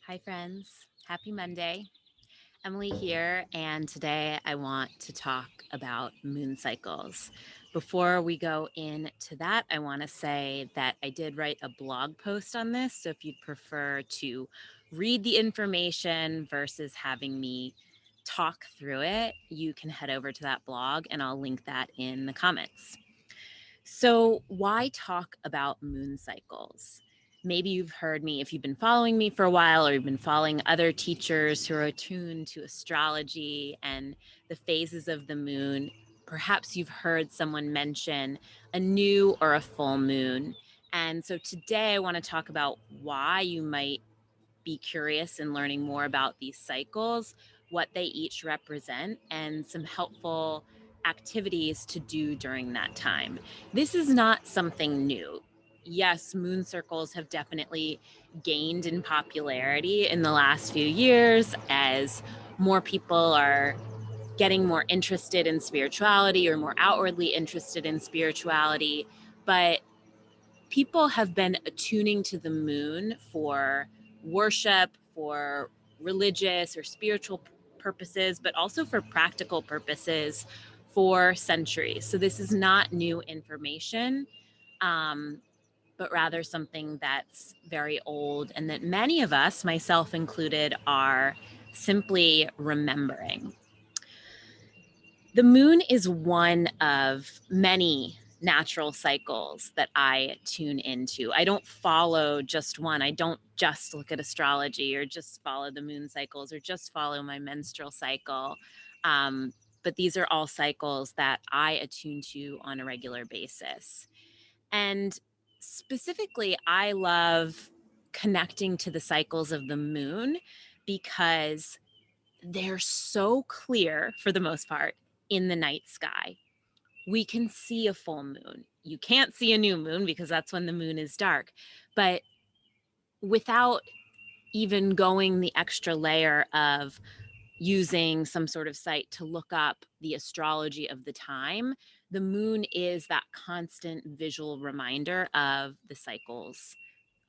Hi, friends. Happy Monday. Emily here, and today I want to talk about moon cycles. Before we go into that, I want to say that I did write a blog post on this. So if you'd prefer to read the information versus having me talk through it, you can head over to that blog and I'll link that in the comments. So, why talk about moon cycles? Maybe you've heard me if you've been following me for a while, or you've been following other teachers who are attuned to astrology and the phases of the moon. Perhaps you've heard someone mention a new or a full moon. And so today I want to talk about why you might be curious in learning more about these cycles, what they each represent, and some helpful activities to do during that time. This is not something new. Yes, moon circles have definitely gained in popularity in the last few years as more people are getting more interested in spirituality or more outwardly interested in spirituality. But people have been attuning to the moon for worship, for religious or spiritual purposes, but also for practical purposes for centuries. So this is not new information, um, but rather something that's very old and that many of us, myself included, are simply remembering. The moon is one of many natural cycles that I tune into. I don't follow just one. I don't just look at astrology or just follow the moon cycles or just follow my menstrual cycle. But these are all cycles that I attune to on a regular basis. And specifically, I love connecting to the cycles of the moon because they're so clear for the most part in the night sky. We can see a full moon. You can't see a new moon because that's when the moon is dark. But without even going the extra layer of using some sort of site to look up the astrology of the time, the moon is that constant visual reminder of the cycles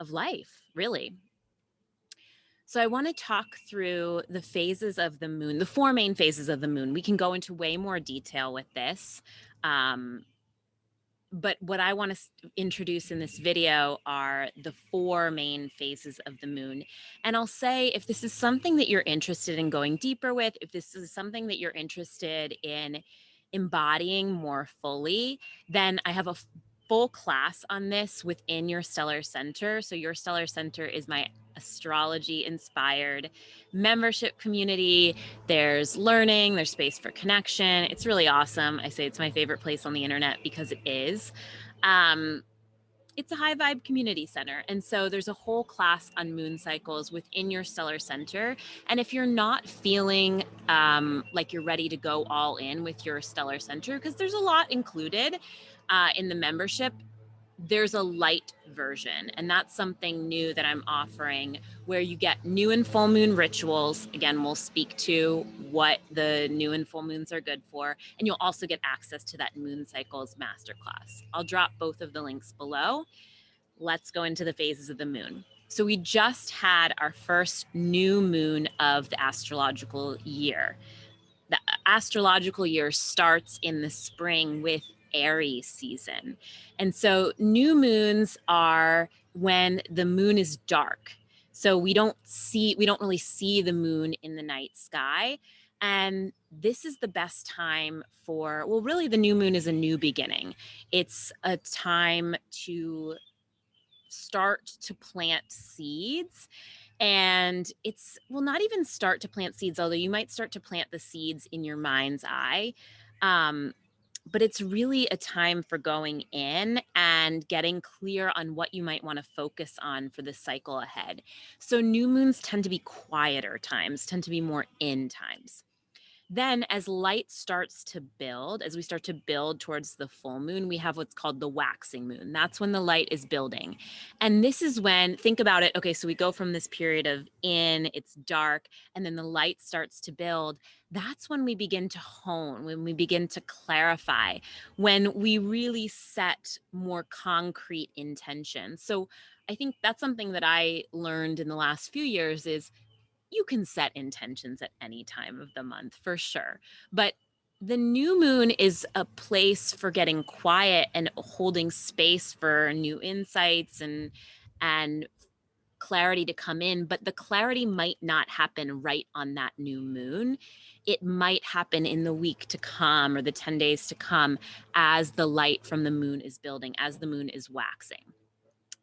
of life, really. So I want to talk through the phases of the moon, the four main phases of the moon. We can go into way more detail with this. Um, but what I want to introduce in this video are the four main phases of the moon. And I'll say if this is something that you're interested in going deeper with, if this is something that you're interested in embodying more fully, then I have a full class on this within your Stellar Center. So your Stellar Center is my astrology inspired membership community. There's learning, there's space for connection. It's really awesome. I say it's my favorite place on the internet because it is. Um, it's a high vibe community center. And so there's a whole class on moon cycles within your Stellar Center. And if you're not feeling like you're ready to go all in with your Stellar Center, because there's a lot included in the membership, there's a light version, and that's something new that I'm offering where you get new and full moon rituals. Again, we'll speak to what the new and full moons are good for, and you'll also get access to that moon cycles masterclass. I'll drop both of the links below. Let's go into the phases of the moon. So we just had our first new moon of the astrological year. The astrological year starts in the spring with Aries season. And so new moons are when the moon is dark. So we don't really see the moon in the night sky. And this is the best time for, well, really, the new moon is a new beginning. It's a time to start to plant seeds, and it's, well, not even start to plant seeds, although you might start to plant the seeds in your mind's eye. um, but it's really a time for going in and getting clear on what you might want to focus on for the cycle ahead. So new moons tend to be quieter times, tend to be more in times. Then, as light starts to build, as we start to build towards the full moon, we have what's called the waxing moon. That's when the light is building. And this is when, think about it. Okay, so we go from this period of it's dark, and then the light starts to build. That's when we begin to hone, when we begin to clarify, when we really set more concrete intention. So, I think that's something that I learned in the last few years is you can set intentions at any time of the month for sure. But the new moon is a place for getting quiet and holding space for new insights and clarity to come in, but the clarity might not happen right on that new moon. It might happen in the week to come or the 10 days to come as the light from the moon is building, as the moon is waxing.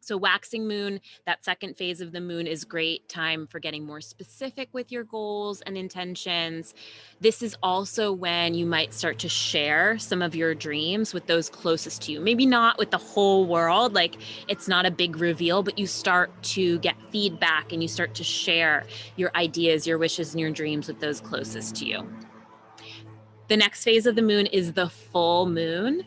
So waxing moon, that second phase of the moon, is great time for getting more specific with your goals and intentions. This is also when you might start to share some of your dreams with those closest to you. Maybe not with the whole world, like it's not a big reveal, but you start to get feedback and you start to share your ideas, your wishes, and your dreams with those closest to you. The next phase of the moon is the full moon.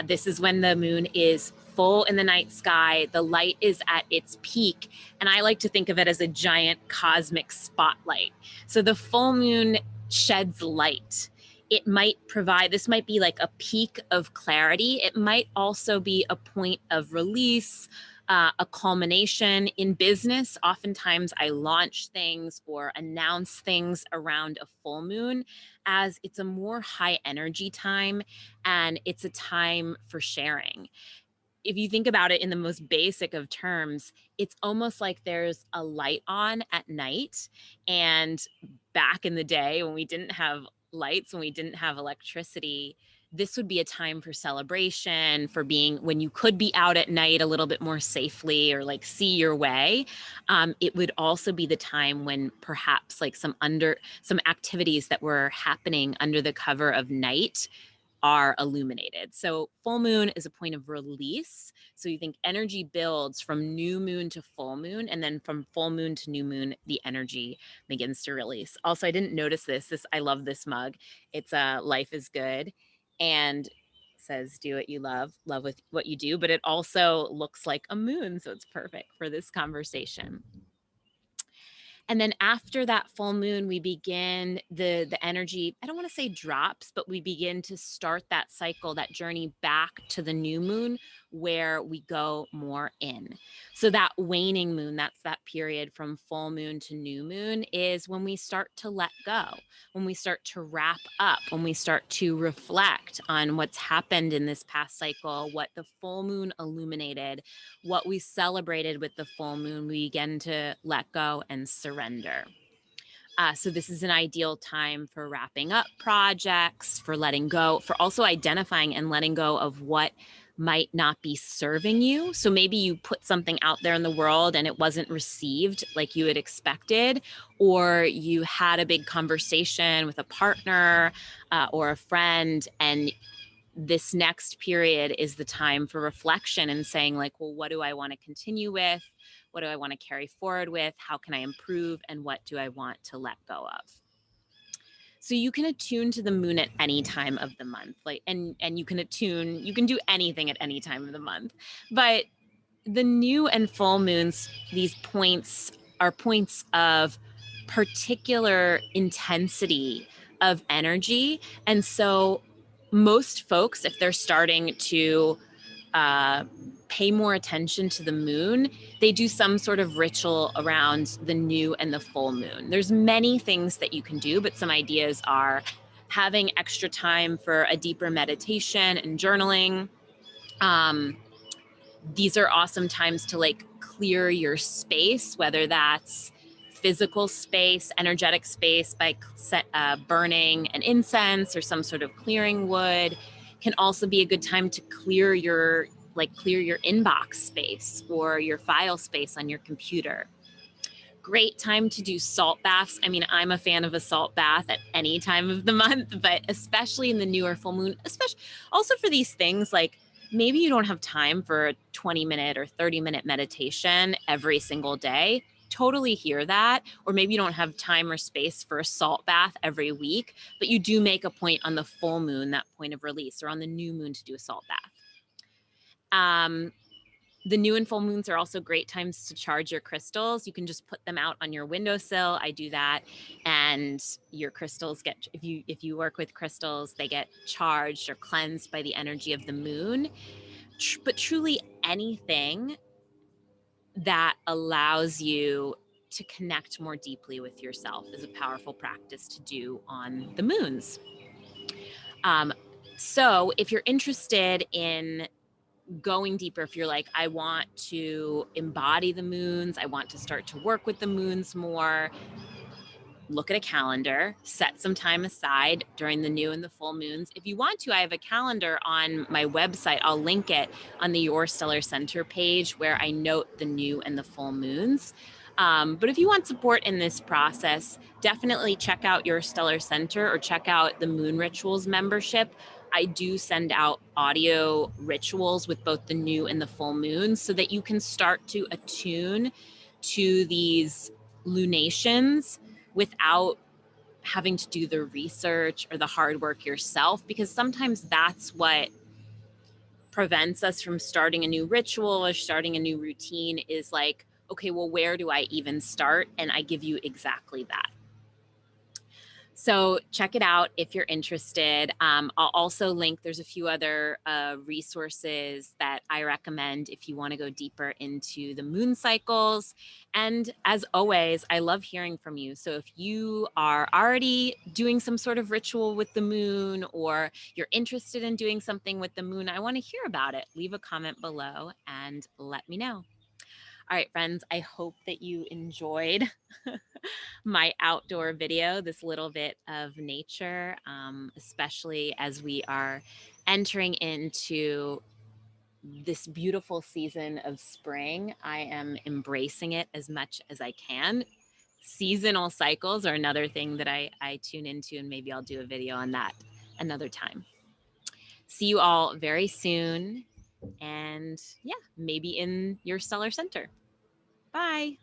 This is when the moon is full in the night sky. The light is at its peak. And I like to think of it as a giant cosmic spotlight. So the full moon sheds light. It might provide, this might be like a peak of clarity. It might also be a point of release, a culmination in business. Oftentimes I launch things or announce things around a full moon, as it's a more high energy time and it's a time for sharing. If you think about it in the most basic of terms, it's almost like there's a light on at night. And back in the day when we didn't have lights, when we didn't have electricity, this would be a time for celebration, for being when you could be out at night a little bit more safely or like see your way. It would also be the time when perhaps like some activities that were happening under the cover of night are illuminated. So full moon is a point of release. So you think energy builds from new moon to full moon, and then from full moon to new moon, the energy begins to release. Also, I didn't notice this. I love this mug. It's Life is Good, and says do what you love with what you do, but it also looks like a moon, so it's perfect for this conversation. And then after that full moon, we begin the energy, I don't want to say drops, but we begin to start that cycle, that journey back to the new moon where we go more in. So that waning moon, that's that period from full moon to new moon, is when we start to let go, when we start to wrap up, when we start to reflect on what's happened in this past cycle, what the full moon illuminated, what we celebrated with the full moon. We begin to let go and surrender. So this is an ideal time for wrapping up projects, for letting go, for also identifying and letting go of what might not be serving you. So maybe you put something out there in the world and it wasn't received like you had expected, or you had a big conversation with a partner or a friend, and this next period is the time for reflection and saying like, well, what do I want to continue with? What do I want to carry forward with? How can I improve? And what do I want to let go of? So you can attune to the moon at any time of the month, like, and you can do anything at any time of the month. But the new and full moons, these points are points of particular intensity of energy. And so most folks, if they're starting to pay more attention to the moon, they do some sort of ritual around the new and the full moon. There's many things that you can do, but some ideas are having extra time for a deeper meditation and journaling. These are awesome times to like clear your space, whether that's physical space, energetic space by burning an incense or some sort of clearing wood. Can also be a good time to clear your inbox space or your file space on your computer. Great time to do salt baths. I mean, I'm a fan of a salt bath at any time of the month, but especially in the new or full moon, especially also for these things like maybe you don't have time for a 20-minute or 30-minute meditation every single day. Totally hear that. Or maybe you don't have time or space for a salt bath every week, but you do make a point on the full moon, that point of release, or on the new moon to do a salt bath. The new and full moons are also great times to charge your crystals. You can just put them out on your windowsill. I do that, and your crystals get, if you work with crystals, they get charged or cleansed by the energy of the moon. But truly anything that allows you to connect more deeply with yourself is a powerful practice to do on the moons. So if you're interested in going deeper, if you're like, I want to embody the moons, I want to start to work with the moons more, look at a calendar, set some time aside during the new and the full moons. If you want to, I have a calendar on my website. I'll link it on the Your Stellar Center page where I note the new and the full moons. But if you want support in this process, definitely check out Your Stellar Center or check out the Moon Rituals membership. I do send out audio rituals with both the new and the full moons so that you can start to attune to these lunations without having to do the research or the hard work yourself, because sometimes that's what prevents us from starting a new ritual or starting a new routine is like, okay, well, where do I even start? And I give you exactly that. So check it out if you're interested. I'll also link, there's a few other resources that I recommend if you want to go deeper into the moon cycles. And as always, I love hearing from you. So if you are already doing some sort of ritual with the moon or you're interested in doing something with the moon, I want to hear about it. Leave a comment below and let me know. All right, friends, I hope that you enjoyed my outdoor video, this little bit of nature, especially as we are entering into this beautiful season of spring. I am embracing it as much as I can. Seasonal cycles are another thing that I tune into, and maybe I'll do a video on that another time. See you all very soon. And yeah, maybe in your stellar center. Bye.